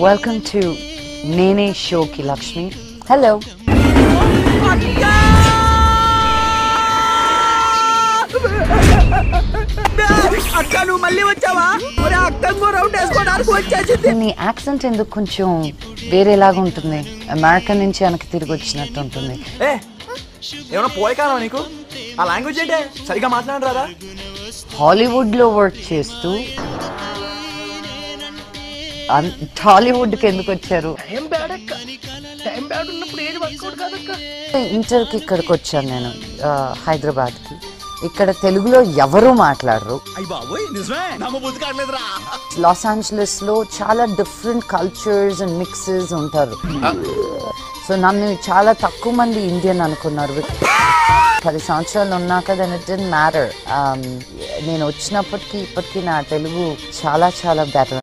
Welcome to Nene Shoki Lakshmi. Hello. నీ accent ఎందుకు కొంచెం వేరేలాగా ఉంటుంది. అమెరికా నుంచి వెనక్కి తిరిగి వచ్చినట్టు ఉంటుంది. ఏమన్నా పోయకాలం నీకు ఆ లాంగ్వేజ్ ఏంటే సరిగా మాట్లాడరాదా? హాలీవుడ్ లో వర్క్ చేస్తూ టాలీవుడ్ కి ఎందుకు వచ్చారు? ఇంటర్కి ఇక్కడికి వచ్చాను నేను హైదరాబాద్ కి. ఇక్కడ తెలుగులో ఎవరు మాట్లాడరు. లాస్ ఏంజలస్ లో చాలా డిఫరెంట్ కల్చర్స్ అండ్ మిక్సెస్ ఉంటారు. సో నన్ను చాలా తక్కువ మంది ఇండియన్ అనుకున్నారు. 10 సంవత్సరాలు ఉన్నాక దెన్ ఇట్ డిడ్ంట్ మ్యాటర్. నేను వచ్చినప్పటికీ ఇప్పటికీ నా తెలుగు చాలా చాలా బెటర్.